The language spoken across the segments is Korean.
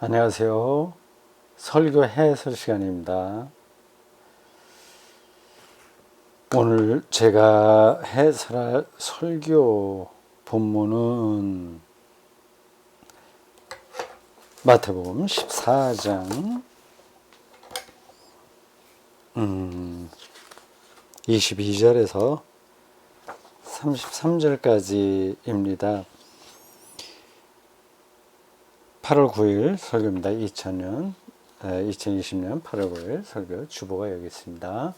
안녕하세요. 설교 해설 시간입니다. 오늘 제가 해설할 설교 본문은 마태복음 14장 22절에서 33절까지입니다. 8월 9일 설교입니다. 2020년 8월 9일 설교 주보가 여기 있습니다.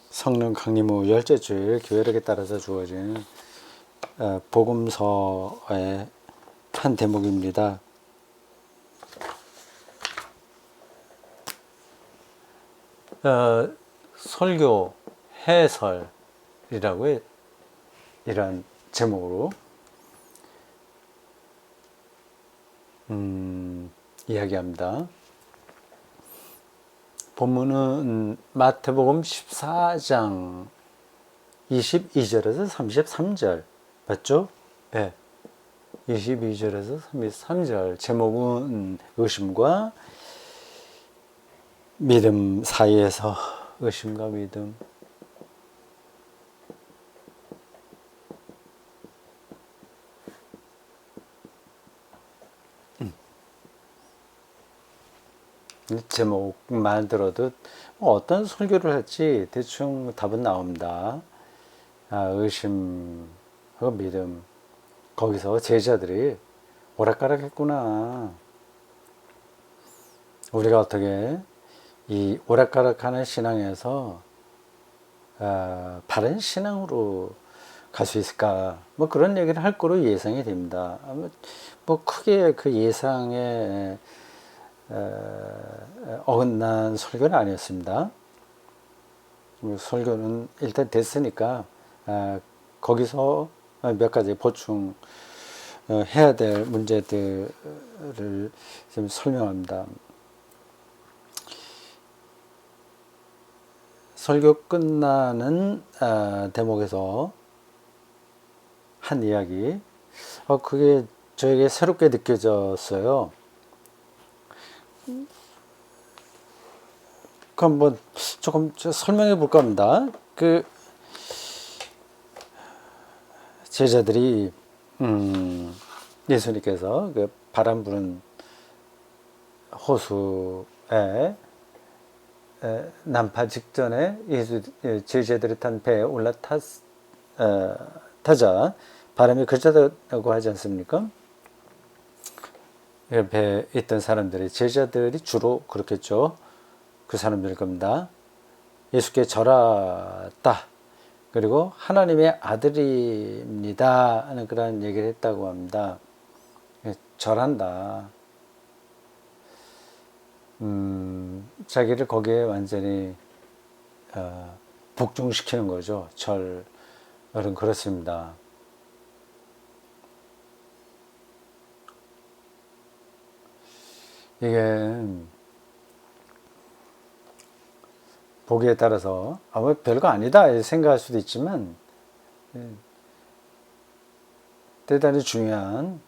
성령 강림 후 열째 주일 교회력에 따라서 주어진 복음서의 한 대목입니다. 설교 해설이라고 이런 제목으로 이야기합니다. 본문은 마태복음 14장 22절에서 33절 맞죠? 네. 22절에서 33절 제목은 의심과 믿음 사이에서 의심과 믿음. 제목만 들어도 어떤 설교를 할지 대충 답은 나옵니다. 의심하고 믿음. 거기서 제자들이 오락가락했구나. 우리가 어떻게 이 오락가락하는 신앙에서 바른 신앙으로 갈 수 있을까? 뭐 그런 얘기를 할 거로 예상이 됩니다. 뭐 크게 그 예상에 어긋난 설교는 아니었습니다. 설교는 일단 됐으니까 거기서 몇 가지 보충 해야 될 문제들을 좀 설명합니다. 설교 끝나는 대목에서 한 이야기, 그게 저에게 새롭게 느껴졌어요. 그럼 뭐 조금 설명해 볼까 합니다. 그 제자들이 예수님께서 그 바람 부는 호수에 난파 직전에 제자들이 탄 배에 타자 바람이 그쳤다고 하지 않습니까? 배에 있던 사람들이 제자들이 주로 그렇겠죠. 그 사람들일 겁니다. 예수께 절하다. 그리고 하나님의 아들입니다 하는 그런 얘기를 했다고 합니다. 절한다. 자기를 거기에 완전히 복종시키는 거죠. 절은 그렇습니다. 이게 보기에 따라서 뭐 별거 아니다 생각할 수도 있지만 대단히 중요한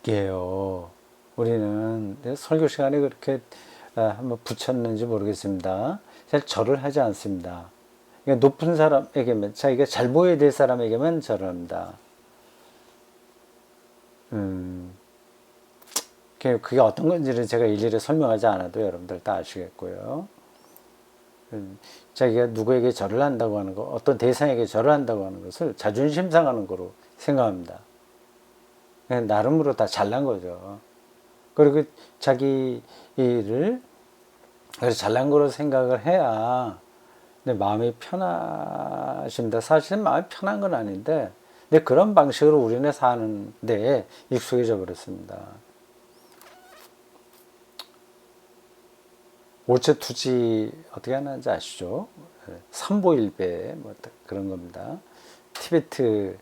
고백이에요. 우리는 설교 시간에 그렇게 한번 붙였는지 모르겠습니다. 잘 절을 하지 않습니다. 높은 사람에게만, 자기가 잘 보여야 될 사람에게만 절을 합니다. 그게 어떤 건지를 제가 일일이 설명하지 않아도 여러분들 다 아시겠고요. 자기가 누구에게 절을 한다고 하는 것, 어떤 대상에게 절을 한다고 하는 것을 자존심 상하는 거로 생각합니다. 나름으로 다 잘난 거죠. 그리고 자기 일을 잘난 거로 생각을 해야 내 마음이 편하십니다. 사실은 마음이 편한 건 아닌데, 근데 그런 방식으로 우리는 사는 데에 익숙해져 버렸습니다. 오체투지 어떻게 하는지 아시죠? 삼보일배 뭐 그런 겁니다. 티베트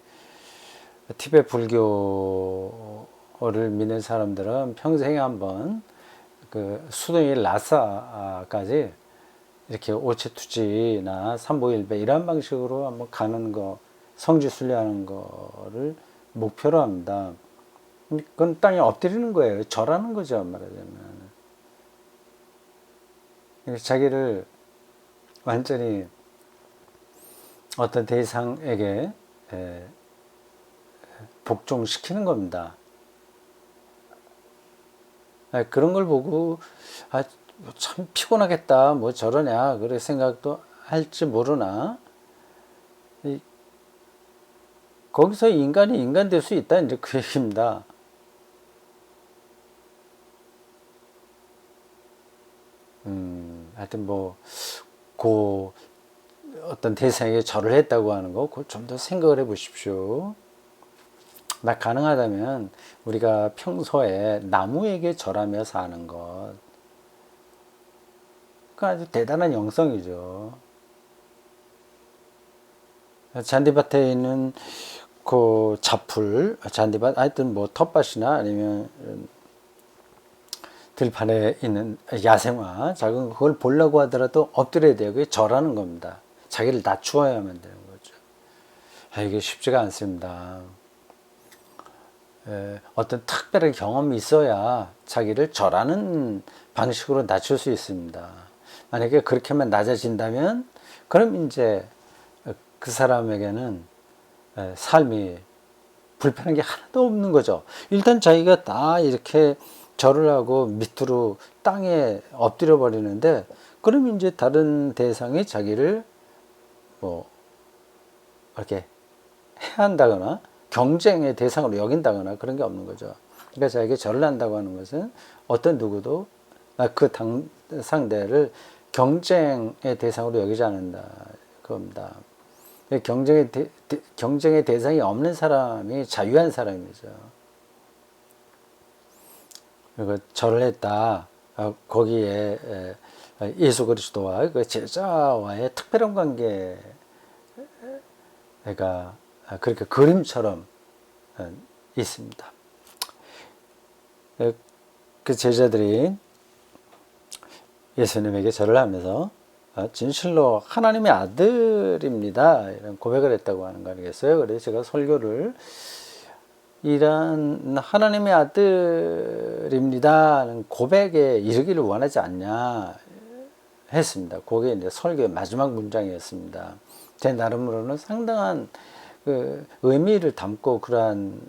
불교를 믿는 사람들은 평생에 한번 그 수도인 라사까지 이렇게 오체투지나 삼보일배 이런 방식으로 한번 가는 거, 성지 순례하는 거를 목표로 합니다. 그건 땅에 엎드리는 거예요. 절하는 거죠, 말하자면. 자기를 완전히 어떤 대상에게 복종시키는 겁니다. 그런 걸 보고 참 피곤하겠다, 뭐 저러냐 그런 생각도 할지 모르나, 거기서 인간이 인간 될 수 있다, 이제 그 얘기입니다. 하여튼 뭐 그 어떤 대상에게 절을 했다고 하는 거, 그걸 좀 더 생각을 해 보십시오. 나 가능하다면 우리가 평소에 나무에게 절하며 사는 것, 그 아주 대단한 영성이죠. 잔디밭에 있는 그 잡풀, 잔디밭, 하여튼 뭐 텃밭이나 아니면 들판에 있는 야생화, 작은 그걸 보려고 하더라도 엎드려야 돼요. 그게 절하는 겁니다. 자기를 낮추어야만 되는 거죠. 이게 쉽지가 않습니다. 어떤 특별한 경험이 있어야 자기를 절하는 방식으로 낮출 수 있습니다. 만약에 그렇게만 낮아진다면, 그럼 이제 그 사람에게는 삶이 불편한 게 하나도 없는 거죠. 일단 자기가 다 이렇게 절을 하고 밑으로 땅에 엎드려 버리는데, 그럼 이제 다른 대상이 자기를 뭐 이렇게 해한다거나 경쟁의 대상으로 여긴다거나 그런 게 없는 거죠. 그러니까 자기가 절을 한다고 하는 것은 어떤 누구도 그 상대를 경쟁의 대상으로 여기지 않는다 그겁니다. 경쟁의 대상이 없는 사람이 자유한 사람이죠. 그리고 절을 했다. 거기에 예수 그리스도와 그 제자와의 특별한 관계가 그렇게 그림처럼 있습니다. 그 제자들이 예수님에게 절을 하면서 진실로 하나님의 아들입니다, 이런 고백을 했다고 하는 거 아니겠어요? 그래서 제가 설교를 이런 하나님의 아들입니다는 고백에 이르기를 원하지 않냐 했습니다. 그게 이제 설교의 마지막 문장이었습니다. 제 나름으로는 상당한 그 의미를 담고 그러한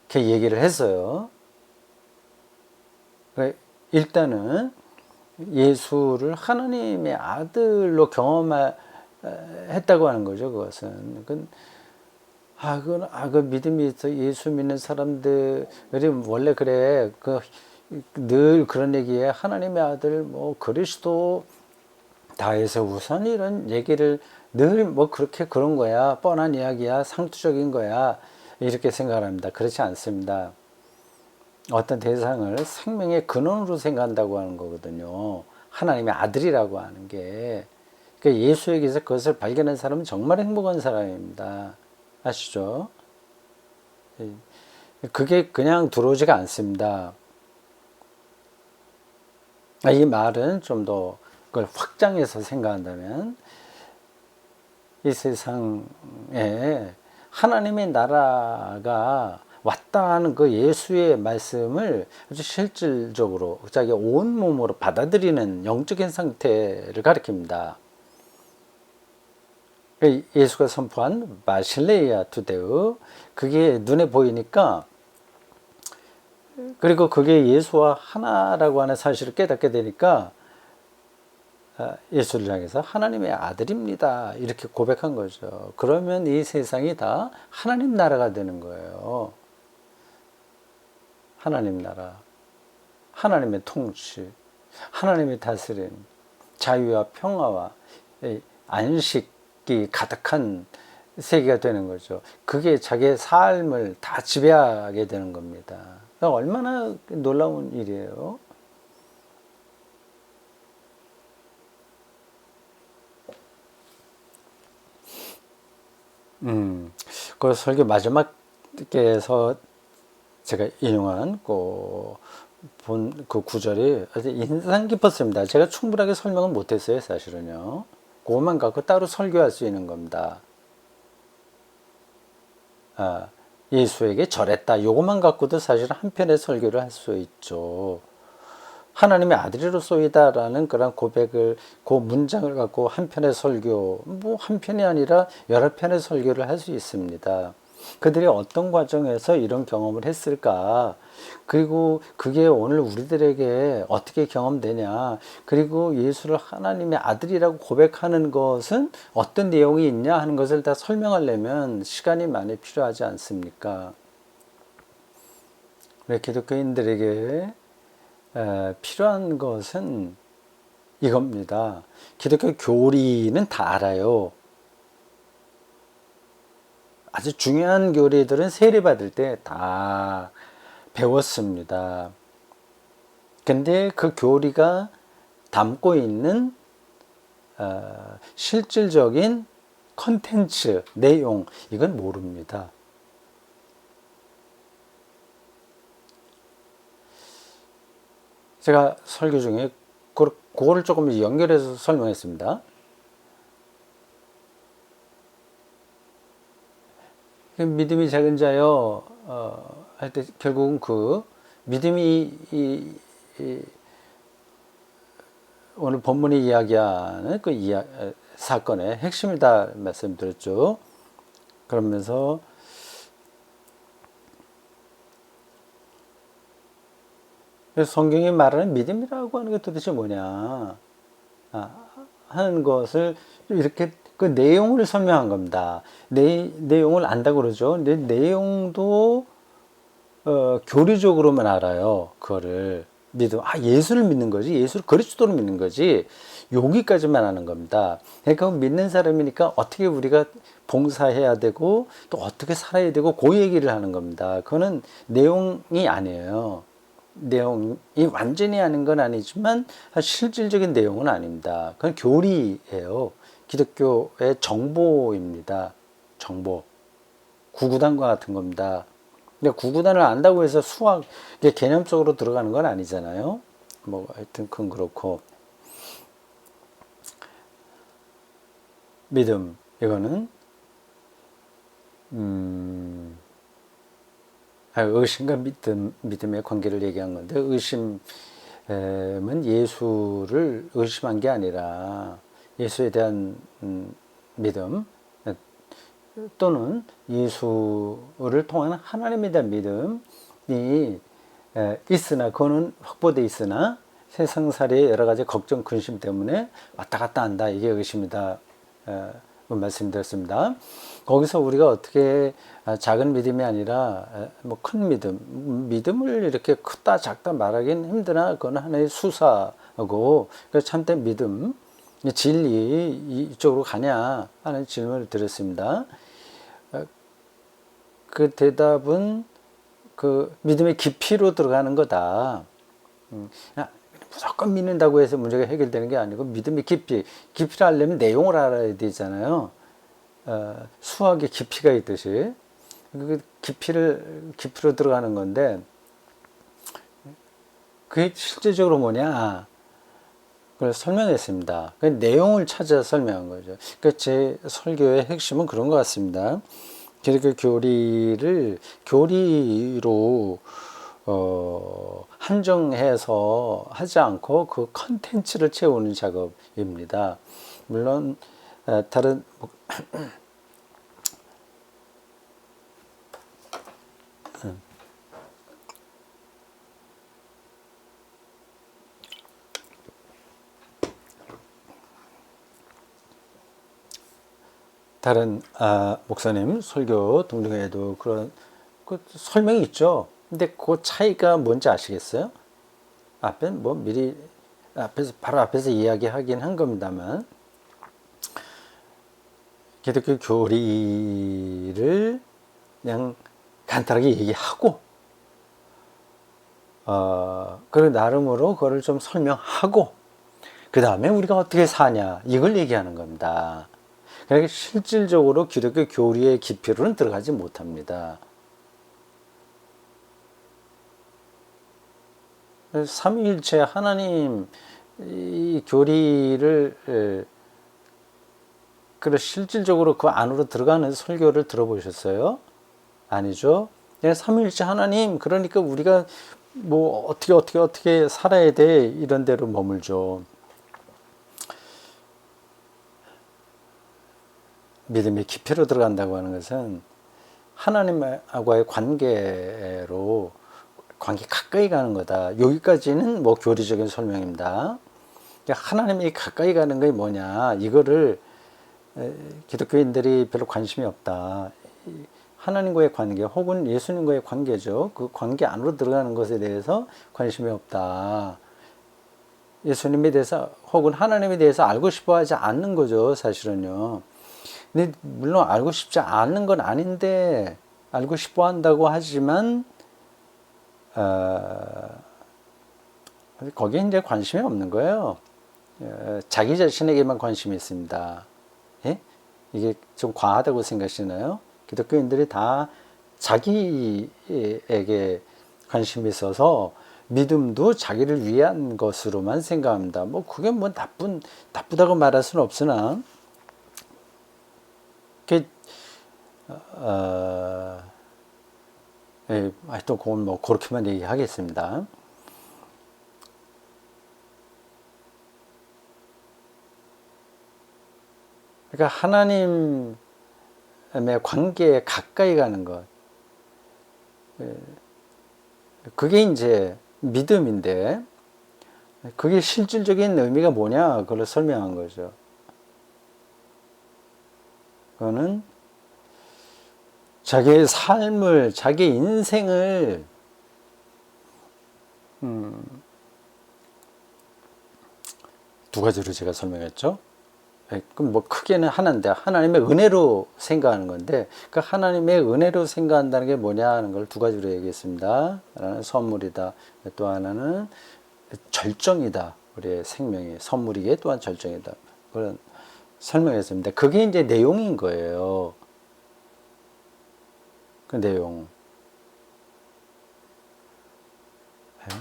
그 얘기를 했어요. 일단은 예수를 하나님의 아들로 경험했다고 하는 거죠. 그것은 그 믿음이 있어 예수 믿는 사람들이 원래 그래, 늘 그런 얘기에 하나님의 아들 뭐 그리스도 다해서 우선 이런 얘기를 늘 뭐 그렇게 그런 거야, 뻔한 이야기야, 상투적인 거야, 이렇게 생각합니다. 그렇지 않습니다. 어떤 대상을 생명의 근원으로 생각한다고 하는 거거든요. 하나님의 아들이라고 하는 게. 그러니까 예수에게서 그것을 발견한 사람은 정말 행복한 사람입니다. 아시죠? 그게 그냥 들어오지가 않습니다. 이 말은 좀 더 그걸 확장해서 생각한다면, 이 세상에 하나님의 나라가 왔다 하는 그 예수의 말씀을 아주 실질적으로 자기 온몸으로 받아들이는 영적인 상태를 가리킵니다. 예수가 선포한 마실레이아 투데우, 그게 눈에 보이니까, 그리고 그게 예수와 하나라고 하는 사실을 깨닫게 되니까 예수를 향해서 하나님의 아들입니다, 이렇게 고백한 거죠. 그러면 이 세상이 다 하나님 나라가 되는 거예요. 하나님 나라, 하나님의 통치, 하나님의 다스림, 자유와 평화와 안식이 가득한 세계가 되는 거죠. 그게 자기의 삶을 다 지배하게 되는 겁니다. 얼마나 놀라운 일이에요. 그 설교 마지막에서 제가 인용한 그 구절이 아주 인상 깊었습니다. 제가 충분하게 설명을 못했어요, 사실은요. 그것만 갖고 따로 설교할 수 있는 겁니다. 예수에게 절했다. 요것만 갖고도 사실 한 편의 설교를 할 수 있죠. 하나님의 아들이로소이다라는 그런 고백을, 그 문장을 갖고 한 편의 설교, 뭐 한 편이 아니라 여러 편의 설교를 할 수 있습니다. 그들이 어떤 과정에서 이런 경험을 했을까? 그리고 그게 오늘 우리들에게 어떻게 경험되냐? 그리고 예수를 하나님의 아들이라고 고백하는 것은 어떤 내용이 있냐 하는 것을 다 설명하려면 시간이 많이 필요하지 않습니까? 우리 기독교인들에게 필요한 것은 이겁니다. 기독교 교리는 다 알아요. 아주 중요한 교리들은 세례받을 때 다 배웠습니다. 근데 그 교리가 담고 있는 실질적인 컨텐츠, 내용, 이건 모릅니다. 제가 설교 중에 그거를 조금 연결해서 설명했습니다. 믿음이 작은 자여 할 때 결국은 그 믿음이 오늘 본문이 이야기하는 그 사건의 핵심이다 말씀드렸죠. 그러면서 성경이 말하는 믿음이라고 하는 게 도대체 뭐냐 하는 것을 이렇게 그 내용을 설명한 겁니다. 내용을 안다고 그러죠. 근데 내용도 교리적으로만 알아요. 그거를 믿음. 예수를 믿는 거지. 예수를 그리스도를 믿는 거지. 여기까지만 하는 겁니다. 그러니까 믿는 사람이니까 어떻게 우리가 봉사해야 되고 또 어떻게 살아야 되고 그 얘기를 하는 겁니다. 그거는 내용이 아니에요. 내용이 완전히 아닌 건 아니지만 실질적인 내용은 아닙니다. 그건 교리예요. 기독교의 정보입니다. 정보. 구구단과 같은 겁니다. 근데 구구단을 안다고 해서 수학 개념적으로 들어가는 건 아니잖아요. 뭐 하여튼 그건 그렇고, 믿음 이거는 의심과 믿음의 관계를 얘기한 건데, 의심은 예수를 의심한 게 아니라 예수에 대한 믿음 또는 예수를 통한 하나님에 대한 믿음이 있으나, 그거는 확보되어 있으나 세상살이의 여러 가지 걱정 근심 때문에 왔다 갔다 한다, 이게 의심이다 말씀드렸습니다. 거기서 우리가 어떻게 작은 믿음이 아니라 뭐 큰 믿음을 이렇게 크다 작다 말하기는 힘드나 그건 하나의 수사하고, 참된 믿음, 진리 이쪽으로 가냐 하는 질문을 드렸습니다. 그 대답은 그 믿음의 깊이로 들어가는 거다. 무조건 믿는다고 해서 문제가 해결되는 게 아니고, 믿음의 깊이를 알려면 내용을 알아야 되잖아요. 수학의 깊이가 있듯이 그 깊이로 들어가는 건데, 그게 실제적으로 뭐냐 그걸 설명했습니다. 그 내용을 찾아 설명한 거죠. 그러니까 제 설교의 핵심은 그런 것 같습니다. 기독교 교리를 교리로 한정해서 하지 않고 그 컨텐츠를 채우는 작업입니다. 물론 다른 목사님 설교 동등에도 그런 그 설명이 있죠. 근데 그 차이가 뭔지 아시겠어요? 앞에 뭐 미리 바로 앞에서 이야기하긴 한 겁니다만, 기독교 교리를 그냥 간단하게 얘기하고, 그리고 나름으로 그거를 좀 설명하고, 그 다음에 우리가 어떻게 사냐 이걸 얘기하는 겁니다. 그러니까 실질적으로 기독교 교리의 깊이로는 들어가지 못합니다. 삼위일체 하나님 이 교리를 실질적으로 그 안으로 들어가는 설교를 들어보셨어요? 아니죠. 그냥 삼위일체 하나님, 그러니까 우리가 뭐 어떻게 살아야 돼, 이런 데로 머물죠. 믿음의 깊이로 들어간다고 하는 것은 하나님하고의 관계 가까이 가는 거다. 여기까지는 뭐 교리적인 설명입니다. 하나님이 가까이 가는 게 뭐냐, 이거를 기독교인들이 별로 관심이 없다. 하나님과의 관계 혹은 예수님과의 관계죠. 그 관계 안으로 들어가는 것에 대해서 관심이 없다. 예수님에 대해서 혹은 하나님에 대해서 알고 싶어 하지 않는 거죠, 사실은요. 근데 물론 알고 싶지 않은 건 아닌데, 알고 싶어 한다고 하지만 거기에 이제 관심이 없는 거예요. 자기 자신에게만 관심이 있습니다. 예? 이게 좀 과하다고 생각하시나요? 기독교인들이 다 자기에게 관심이 있어서 믿음도 자기를 위한 것으로만 생각합니다. 뭐 그게 뭐 나쁘다고 말할 수는 없으나, 하여튼 그건 뭐 그렇게만 얘기하겠습니다. 그러니까 하나님의 관계에 가까이 가는 것, 그게 이제 믿음인데, 그게 실질적인 의미가 뭐냐, 그걸 설명한 거죠. 그거는 자기의 삶을, 자기의 인생을 두 가지로 제가 설명했죠. 그럼 뭐 크게는 하나인데, 하나님의 은혜로 생각하는 건데, 그 하나님의 은혜로 생각한다는 게 뭐냐 하는 걸 두 가지로 얘기했습니다. 하나는 선물이다. 또 하나는 절정이다. 우리의 생명이 선물이기에 또한 절정이다. 그런 설명했습니다. 그게 이제 내용인 거예요. 그 내용.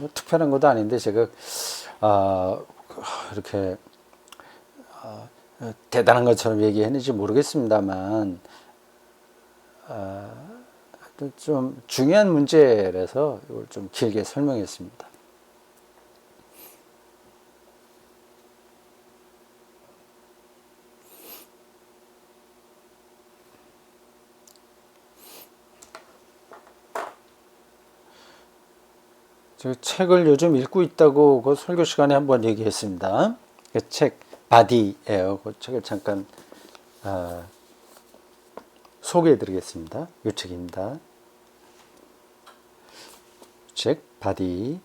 뭐 특별한 것도 아닌데, 제가 이렇게 대단한 것처럼 얘기했는지 모르겠습니다만, 좀 중요한 문제라서 이걸 좀 길게 설명했습니다. 저 책을 요즘 읽고 있다고 그 설교 시간에 한번 얘기했습니다. 그 책 바디예요. 그 책을 잠깐 소개해드리겠습니다. 이 책입니다. 책 바디.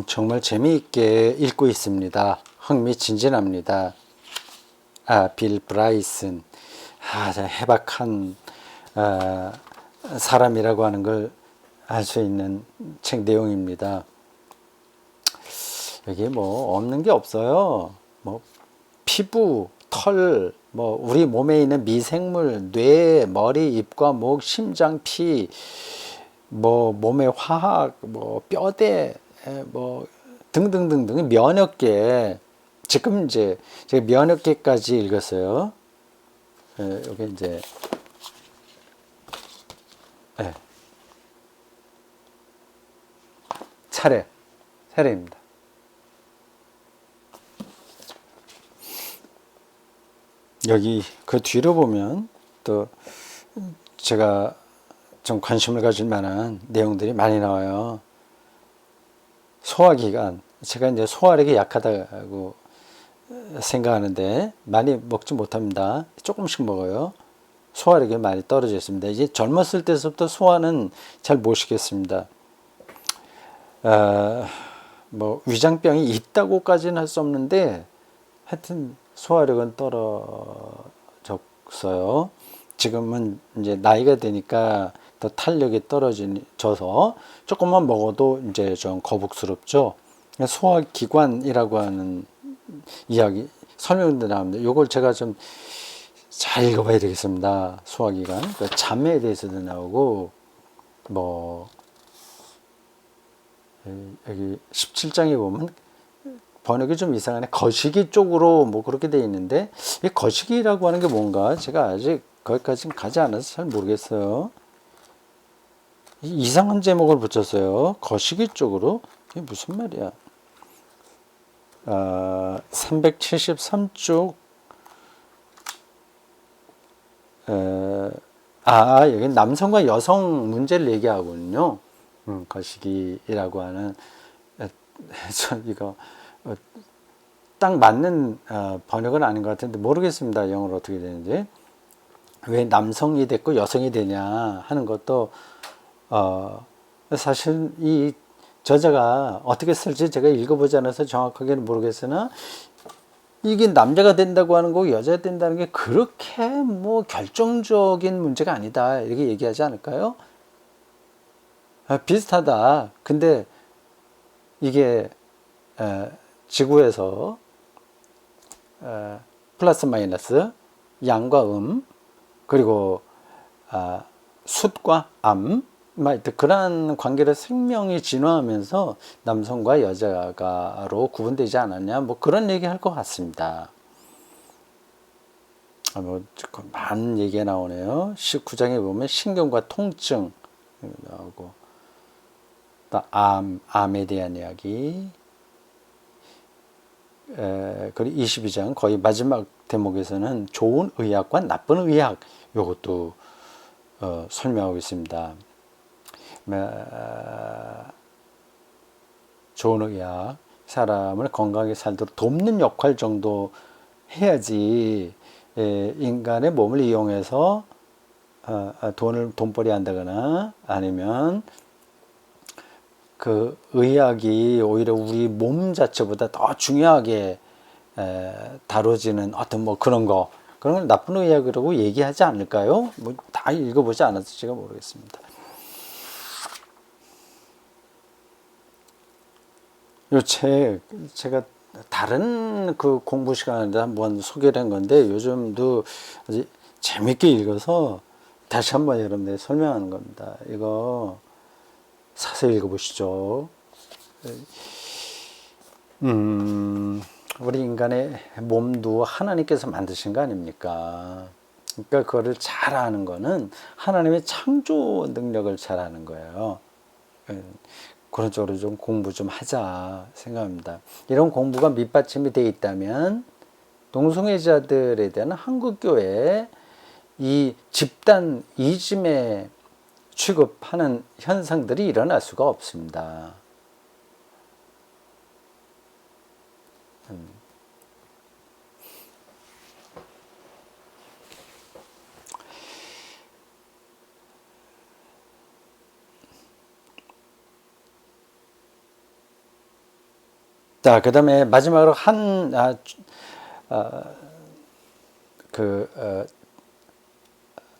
정말 재미있게 읽고 있습니다. 흥미진진합니다. 빌 브라이슨. 해박한 사람이라고 하는 걸 알 수 있는 책 내용입니다. 여기 뭐 없는 게 없어요. 뭐 피부, 털, 뭐 우리 몸에 있는 미생물, 뇌, 머리, 입과 목, 심장, 피, 뭐 몸의 화학, 뭐 뼈대, 뭐 등등등등, 면역계. 지금 이제 제가 면역계까지 읽었어요. 여기 이제 차례입니다. 여기 그 뒤로 보면 또 제가 좀 관심을 가질 만한 내용들이 많이 나와요. 소화기관. 제가 이제 소화력이 약하다고 생각하는데 많이 먹지 못합니다. 조금씩 먹어요. 소화력이 많이 떨어져 있습니다. 이제 젊었을 때부터 소화는 잘 못 시켰습니다. 뭐 위장병이 있다고까지는 할 수 없는데 하여튼 소화력은 떨어졌어요. 지금은 이제 나이가 되니까 더 탄력이 떨어져서 조금만 먹어도 이제 좀 거북스럽죠. 소화기관이라고 하는 이야기 설명도 나옵니다. 이걸 제가 좀 잘 읽어봐야 되겠습니다. 소화기관. 그 잠에 대해서도 나오고, 뭐 여기 17장에 보면 번역이 좀 이상하네. 거시기 쪽으로 뭐 그렇게 돼 있는데, 이 거시기라고 하는 게 뭔가 제가 아직 거기까지는 가지 않아서 잘 모르겠어요. 이상한 제목을 붙였어요. 거시기 쪽으로. 이게 무슨 말이야? 373쪽. 여기 남성과 여성 문제를 얘기하거든요. 거시기라고 하는, 이거 딱 맞는 번역은 아닌 것 같은데 모르겠습니다. 영어로 어떻게 되는지. 왜 남성이 됐고 여성이 되냐 하는 것도 사실 이 저자가 어떻게 쓸지 제가 읽어보지 않아서 정확하게는 모르겠으나, 이게 남자가 된다고 하는 거 여자가 된다는 게 그렇게 뭐 결정적인 문제가 아니다 이렇게 얘기하지 않을까요? 비슷하다. 근데 이게 지구에서 플러스 마이너스, 양과 그리고 숫과 암, 그러한 관계로 생명이 진화하면서 남성과 여자가로 구분되지 않았냐, 뭐 그런 얘기 할 것 같습니다. 뭐 많은 얘기가 나오네요. 19장에 보면 신경과 통증 나오고, 또 암에 대한 이야기. 그리고 22장 거의 마지막 대목에서는 좋은 의학과 나쁜 의학, 요것도 설명하고 있습니다. 좋은 의학, 사람을 건강하게 살도록 돕는 역할 정도 해야지, 인간의 몸을 이용해서 돈벌이 한다거나, 아니면 그 의학이 오히려 우리 몸 자체보다 더 중요하게 다뤄지는 어떤 뭐 그런 걸 나쁜 의학이라고 얘기하지 않을까요? 뭐 다 읽어보지 않아서 제가 모르겠습니다. 요 책 제가 다른 그 공부 시간에 한번 소개를 한 건데, 요즘도 아주 재밌게 읽어서 다시 한번 여러분들 설명하는 겁니다. 이거 사서 읽어보시죠. 우리 인간의 몸도 하나님께서 만드신 거 아닙니까? 그러니까 그거를 잘하는 거는 하나님의 창조 능력을 잘하는 거예요. 그런 쪽으로 좀 공부 좀 하자 생각합니다. 이런 공부가 밑받침이 되어 있다면 동성애자들에 대한 한국교회에 이 집단 이즘에 취급하는 현상들이 일어날 수가 없습니다. 자, 그 다음에 마지막으로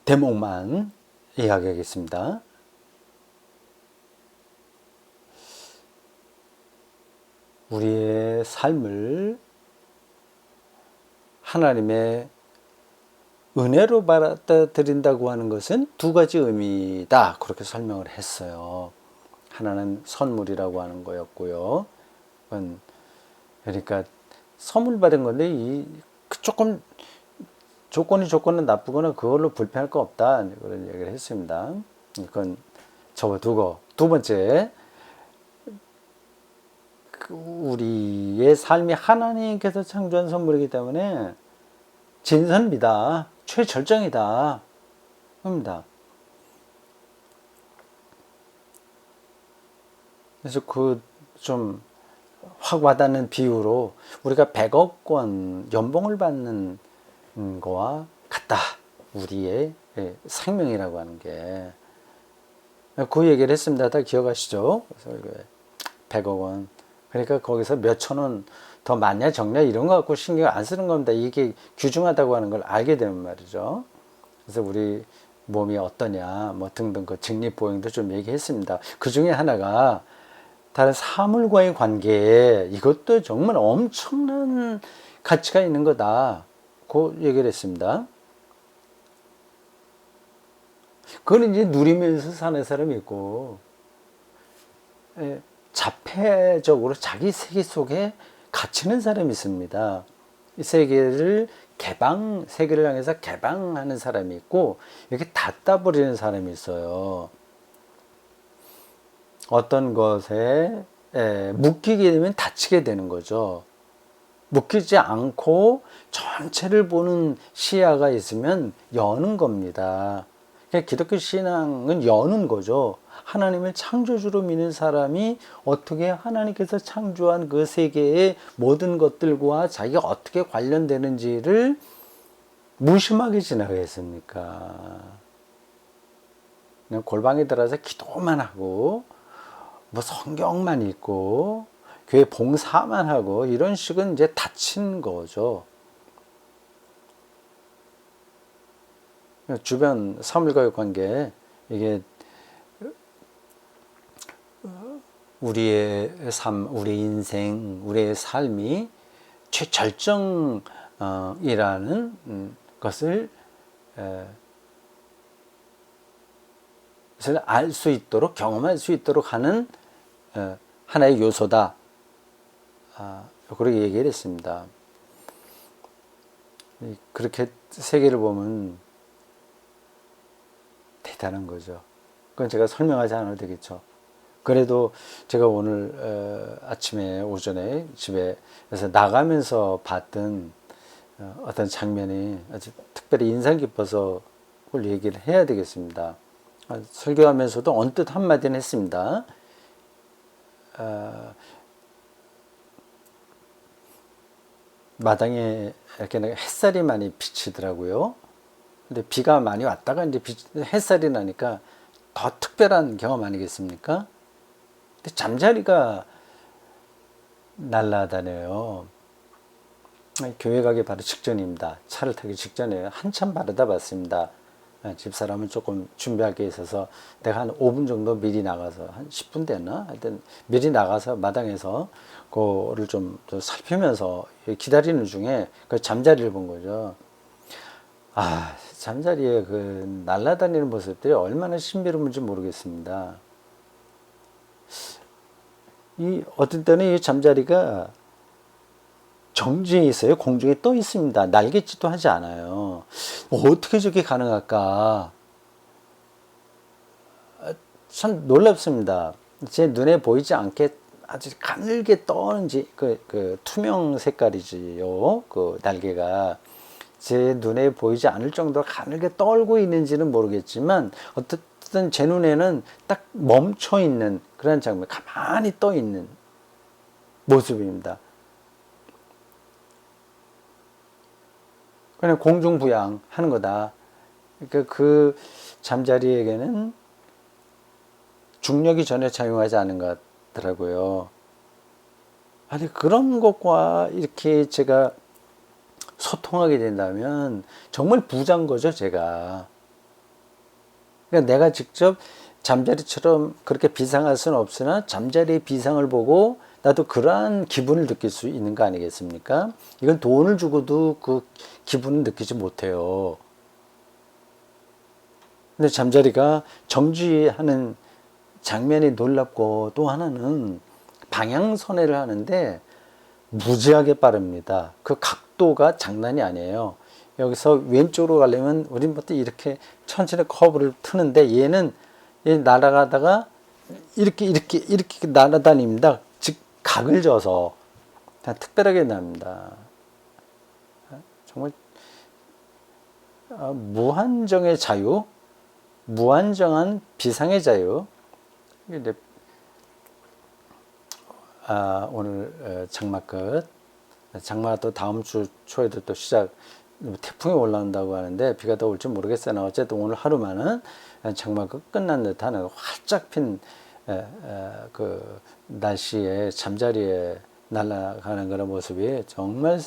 대목만 이야기하겠습니다. 우리의 삶을 하나님의 은혜로 받아들인다고 하는 것은 두 가지 의미다, 그렇게 설명을 했어요. 하나는 선물이라고 하는 거였고요. 그러니까 선물 받은 건데 조금 조건은 나쁘거나 그걸로 불편할 거 없다, 그런 얘기를 했습니다. 이건 접어두고, 두 번째, 우리의 삶이 하나님께서 창조한 선물이기 때문에 진선미다, 최절정이다 합니다. 그래서 좀 확 와닿는 비유로, 우리가 100억 원 연봉을 받는 거와 같다, 우리의 생명이라고 하는 게. 그 얘기를 했습니다. 다 기억하시죠? 그래서 100억 원, 그러니까 거기서 몇 천 원 더 많냐 적냐 이런 거 갖고 신경 안 쓰는 겁니다. 이게 귀중하다고 하는 걸 알게 되면 말이죠. 그래서 우리 몸이 어떠냐 뭐 등등 그 직립보행도 좀 얘기했습니다. 그 중에 하나가 다른 사물과의 관계, 이것도 정말 엄청난 가치가 있는 거다, 그 얘기를 했습니다. 그건 이제 누리면서 사는 사람이 있고, 자폐적으로 자기 세계 속에 갇히는 사람이 있습니다. 이 세계를 향해서 개방하는 사람이 있고, 이렇게 닫다 버리는 사람이 있어요. 어떤 것에 묶이게 되면 닫히게 되는 거죠. 묶이지 않고 전체를 보는 시야가 있으면 여는 겁니다. 기독교 신앙은 여는 거죠. 하나님을 창조주로 믿는 사람이 어떻게 하나님께서 창조한 그 세계의 모든 것들과 자기가 어떻게 관련되는지를 무심하게 지나가겠습니까? 그냥 골방에 들어가서 기도만 하고 뭐 성경만 읽고 교회 봉사만 하고 이런 식은 이제 닫힌 거죠. 주변 사물과의 관계, 이게 우리의 삶, 우리의 인생, 우리의 삶이 최절정이라는 것을 알 수 있도록, 경험할 수 있도록 하는 하나의 요소다. 그렇게 얘기를 했습니다. 그렇게 세계를 보면 대단한 거죠. 그건 제가 설명하지 않아도 되겠죠. 그래도 제가 오늘 아침에 오전에 집에서 나가면서 봤던 어떤 장면이 아주 특별히 인상 깊어서 그걸 얘기를 해야 되겠습니다. 설교하면서도 언뜻 한마디는 했습니다. 마당에 이렇게 햇살이 많이 비치더라고요. 근데 비가 많이 왔다가 이제 햇살이 나니까 더 특별한 경험 아니겠습니까? 근데 잠자리가 날아다녀요. 교회 가기 바로 직전입니다. 차를 타기 직전에 한참 바르다 봤습니다. 집사람은 조금 준비할 게 있어서 내가 한 5분 정도 미리 나가서, 한 10분 됐나? 하여튼 미리 나가서 마당에서 그거를 좀 살피면서 기다리는 중에 그 잠자리를 본 거죠. 잠자리에 그 날아다니는 모습들이 얼마나 신비로운지 모르겠습니다. 어떤 때는 이 잠자리가 정지해 있어요. 공중에 떠 있습니다. 날갯짓도 하지 않아요. 어떻게 저게 가능할까? 참 놀랍습니다. 제 눈에 보이지 않게 아주 가늘게 떠는지, 그 투명 색깔이지요. 그 날개가. 제 눈에 보이지 않을 정도로 가늘게 떨고 있는지는 모르겠지만, 어쨌든 제 눈에는 딱 멈춰 있는 그런 장면, 가만히 떠 있는 모습입니다. 그냥 공중부양하는 거다. 그러니까 그 잠자리에게는 중력이 전혀 작용하지 않은 것 같더라고요. 아니, 그런 것과 이렇게 제가 소통하게 된다면 정말 부자인 거죠, 제가. 그러니까 내가 직접 잠자리처럼 그렇게 비상할 수는 없으나 잠자리의 비상을 보고 나도 그러한 기분을 느낄 수 있는 거 아니겠습니까? 이건 돈을 주고도 그 기분을 느끼지 못해요. 근데 잠자리가 정지하는 장면이 놀랍고, 또 하나는 방향선회를 하는데 무지하게 빠릅니다. 그 각도가 장난이 아니에요. 여기서 왼쪽으로 가려면 우린 보통 이렇게 천천히 커브를 트는데 얘는 날아가다가 이렇게 날아다닙니다. 즉 각을 져서 특별하게 납니다. 정말 무한정의 자유, 무한정한 비상의 자유. 오늘 장마 끝. 장마가 또 다음 주 초에도 또 시작, 태풍이 올라온다고 하는데 비가 더 올지 모르겠으나 어쨌든 오늘 하루만은 장마가 끝난 듯한 활짝 핀 그 날씨에 잠자리에 날아가는 그런 모습이 정말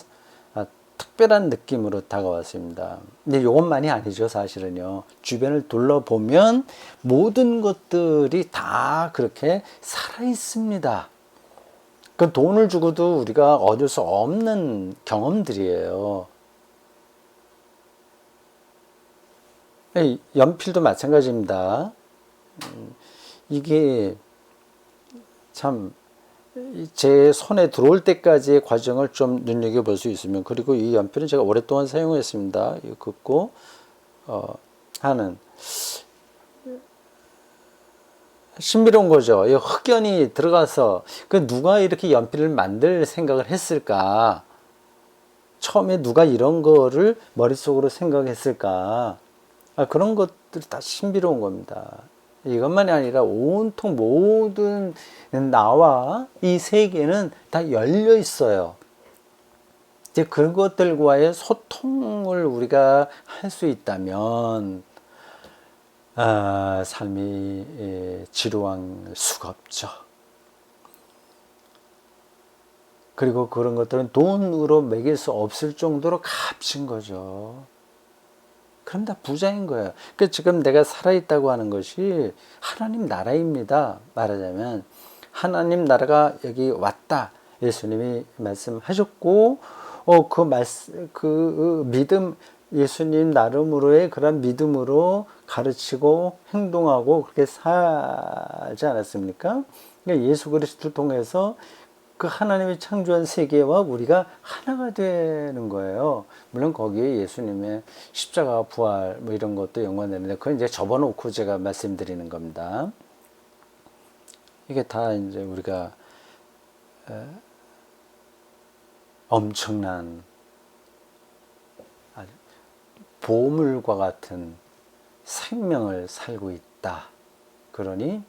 특별한 느낌으로 다가왔습니다. 근데 이것만이 아니죠, 사실은요. 주변을 둘러보면 모든 것들이 다 그렇게 살아 있습니다. 그 돈을 주고도 우리가 얻을 수 없는 경험들이에요. 연필도 마찬가지입니다. 이게 참 제 손에 들어올 때까지의 과정을 좀 눈여겨볼 수 있으면, 그리고 이 연필은 제가 오랫동안 사용했습니다. 이 긋고 하는 신비로운 거죠. 이 흑연이 들어가서 그 누가 이렇게 연필을 만들 생각을 했을까? 처음에 누가 이런 거를 머릿속으로 생각했을까? 그런 것들이 다 신비로운 겁니다. 이것만이 아니라 온통 모든 나와 이 세계는 다 열려 있어요. 이제 그것들과의 소통을 우리가 할 수 있다면, 삶이 지루할 수가 없죠. 그리고 그런 것들은 돈으로 매길 수 없을 정도로 값진 거죠. 그럼 다 부자인 거예요. 그러니까 지금 내가 살아있다고 하는 것이 하나님 나라입니다. 말하자면 하나님 나라가 여기 왔다. 예수님이 말씀하셨고, 그 믿음, 예수님 나름으로의 그런 믿음으로 가르치고 행동하고 그렇게 살지 않았습니까? 그러니까 예수 그리스도를 통해서 그 하나님이 창조한 세계와 우리가 하나가 되는 거예요. 물론 거기에 예수님의 십자가 부활 뭐 이런 것도 연관되는데 그건 이제 접어놓고 제가 말씀드리는 겁니다. 이게 다 이제 우리가 엄청난 보물과 같은 생명을 살고 있다. 그러니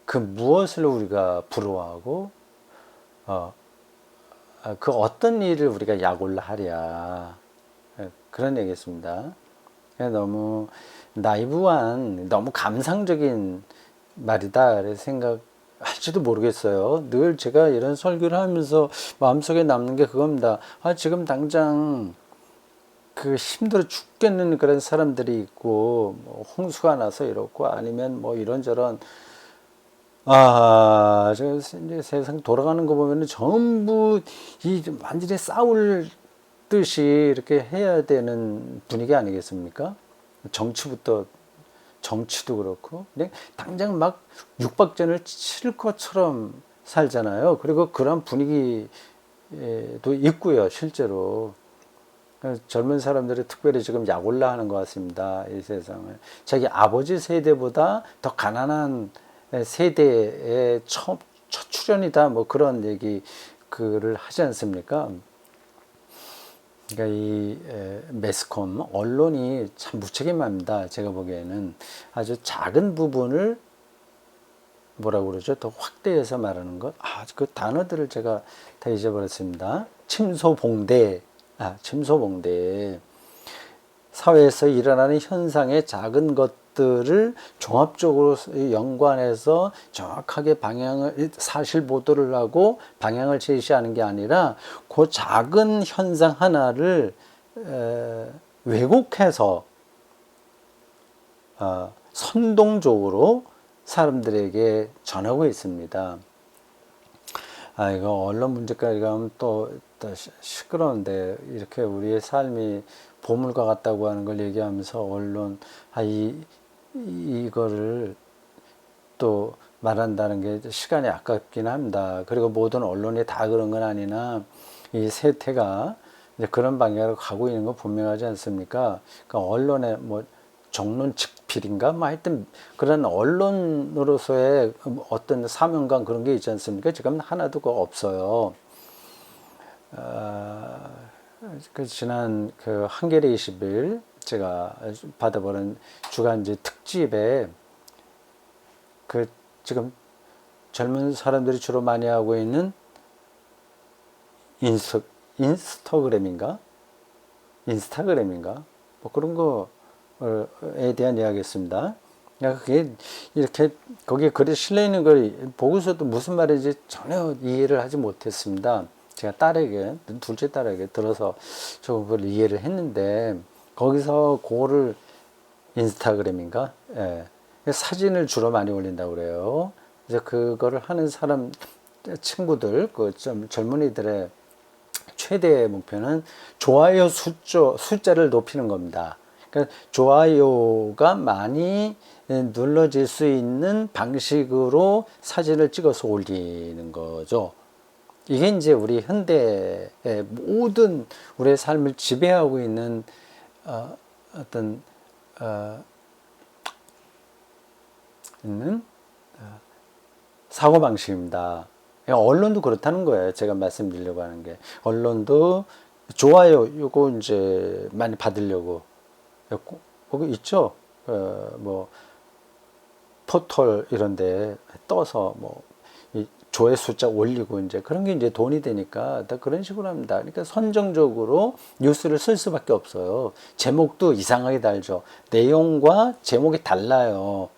그 무엇을 우리가 부러워하고 그 어떤 일을 우리가 약올라 하랴. 그런 얘기였습니다. 너무 나이브한, 너무 감상적인 말이다 생각할지도 모르겠어요. 늘 제가 이런 설교를 하면서 마음속에 남는 게 그겁니다. 지금 당장 그 힘들어 죽겠는 그런 사람들이 있고, 뭐 홍수가 나서 이렇고, 아니면 뭐 이런저런 저 이제 세상 돌아가는 거 보면은 전부 완전히 싸울 듯이 이렇게 해야 되는 분위기 아니겠습니까? 정치도 그렇고, 근데 당장 막 육박전을 칠 것처럼 살잖아요. 그리고 그런 분위기도 있고요, 실제로. 젊은 사람들이 특별히 지금 약올라 하는 것 같습니다. 이 세상을. 자기 아버지 세대보다 더 가난한 세대의 첫 출현이다. 뭐 그런 글을 하지 않습니까? 그러니까 이 매스컴, 언론이 참 무책임합니다. 제가 보기에는 아주 작은 부분을 뭐라고 그러죠? 더 확대해서 말하는 것. 그 단어들을 제가 다 잊어버렸습니다. 침소봉대. 침소봉대. 사회에서 일어나는 현상의 작은 것들을 종합적으로 연관해서 정확하게 사실 보도를 하고 방향을 제시하는 게 아니라 그 작은 현상 하나를 왜곡해서 선동적으로 사람들에게 전하고 있습니다. 이거 언론 문제까지 가면 또 시끄러운데, 이렇게 우리의 삶이 보물과 같다고 하는 걸 얘기하면서 언론, 이거를 또 말한다는 게 시간이 아깝긴 합니다. 그리고 모든 언론이 다 그런 건 아니나, 이 세태가 이제 그런 방향으로 가고 있는 건 분명하지 않습니까? 그러니까 언론의 뭐 정론직필인가? 뭐 하여튼 그런 언론으로서의 어떤 사명감 그런 게 있지 않습니까? 지금 하나도 없어요. 지난 한겨레 20일 제가 받아보는 주간지 특집에 지금 젊은 사람들이 주로 많이 하고 있는 인스타그램인가 뭐 그런 거에 대한 이야기였습니다. 그게 이렇게 거기에 글이 실려 있는 걸 보고서도 무슨 말인지 전혀 이해를 하지 못했습니다. 제가 둘째 딸에게 들어서 조금 그걸 이해를 했는데, 거기서 그거를 인스타그램인가? 예. 사진을 주로 많이 올린다고 그래요. 이제 그거를 하는 친구들, 젊은이들의 최대 목표는 좋아요 숫자를 높이는 겁니다. 그러니까 좋아요가 많이 눌러질 수 있는 방식으로 사진을 찍어서 올리는 거죠. 이게 이제 우리 현대의 모든 우리의 삶을 지배하고 있는 어떤 있는 사고 방식입니다. 언론도 그렇다는 거예요. 제가 말씀드리려고 하는 게 언론도 좋아요 이거 이제 많이 받으려고 거기 있죠. 뭐 포털 이런데 떠서 뭐 조회 숫자 올리고 이제 그런 게 이제 돈이 되니까 다 그런 식으로 합니다. 그러니까 선정적으로 뉴스를 쓸 수밖에 없어요. 제목도 이상하게 달죠. 내용과 제목이 달라요.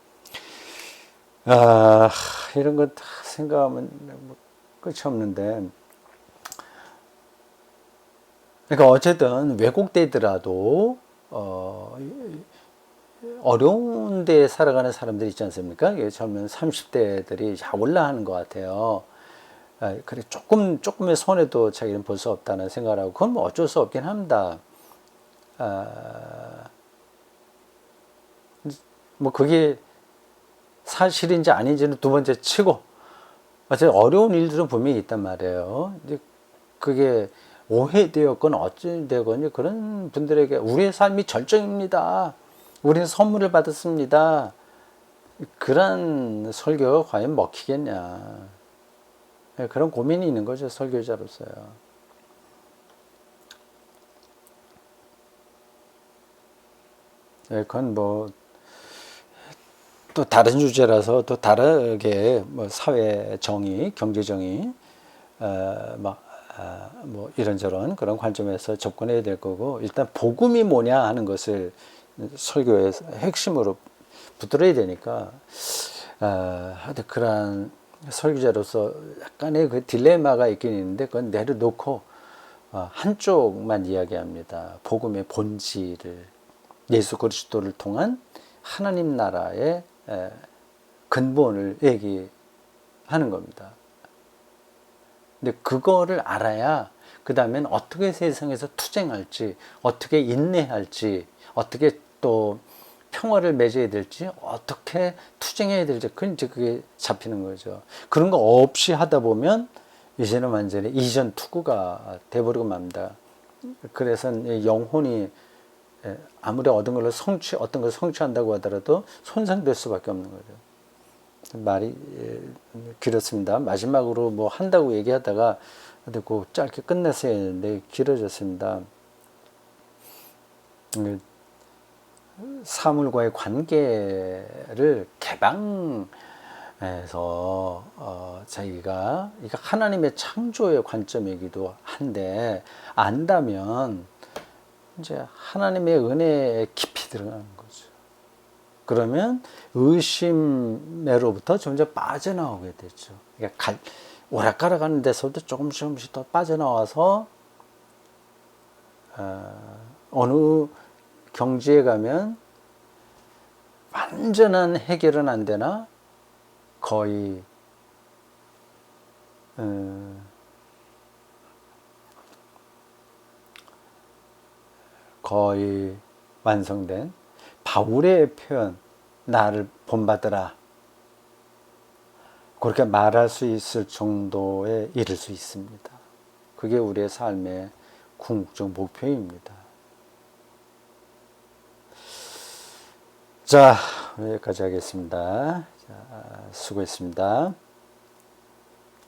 이런 거 다 생각하면 뭐 끝이 없는데. 그러니까 어쨌든 왜곡되더라도 어려운 데 살아가는 사람들이 있지 않습니까? 젊은 30대들이 올라하는 것 같아요. 그래 조금의 손해도 자기는 볼 수 없다는 생각을 하고 그건 뭐 어쩔 수 없긴 합니다. 뭐 그게 사실인지 아닌지는 두 번째 치고 어쨌든 어려운 일들은 분명히 있단 말이에요. 이제 그게 오해되었건 어찌되건 그런 분들에게 우리의 삶이 절정입니다. 우리는 선물을 받았습니다. 그런 설교가 과연 먹히겠냐. 그런 고민이 있는 거죠. 설교자로서요. 그건 뭐 또 다른 주제라서 또 다르게 뭐 사회 정의, 경제 정의, 뭐 이런저런 그런 관점에서 접근해야 될 거고 일단 복음이 뭐냐 하는 것을 설교의 핵심으로 붙들어야 되니까 하여튼 그러한 설교자로서 약간의 그 딜레마가 있긴 있는데 그건 내려놓고 한쪽만 이야기합니다. 복음의 본질을 예수 그리스도를 통한 하나님 나라의 근본을 얘기하는 겁니다. 근데 그거를 알아야 그 다음엔 어떻게 세상에서 투쟁할지, 어떻게 인내할지, 어떻게 또 평화를 맺어야 될지, 어떻게 투쟁해야 될지, 그게 잡히는 거죠. 그런 거 없이 하다 보면 이제는 완전히 이전 투구가 돼버리고 맙니다. 그래서 영혼이 아무리 얻은 걸로 어떤 걸 성취한다고 하더라도 손상될 수밖에 없는 거죠. 말이 길었습니다. 마지막으로 뭐 한다고 얘기하다가 꼭 짧게 끝냈어야 했는데 길어졌습니다. 사물과의 관계를 개방해서 자기가 이거 하나님의 창조의 관점이기도 한데 안다면 이제 하나님의 은혜에 깊이 들어가는 거죠. 그러면 의심으로부터 점점 빠져나오게 되죠. 그러니까 오락가락 하는 데서부터 조금씩 더 빠져나와서 어느 경지에 가면 완전한 해결은 안 되나 거의 완성된 바울의 표현 나를 본받으라 그렇게 말할 수 있을 정도에 이를 수 있습니다. 그게 우리의 삶의 궁극적 목표입니다. 자, 여기까지 하겠습니다. 자, 수고했습니다.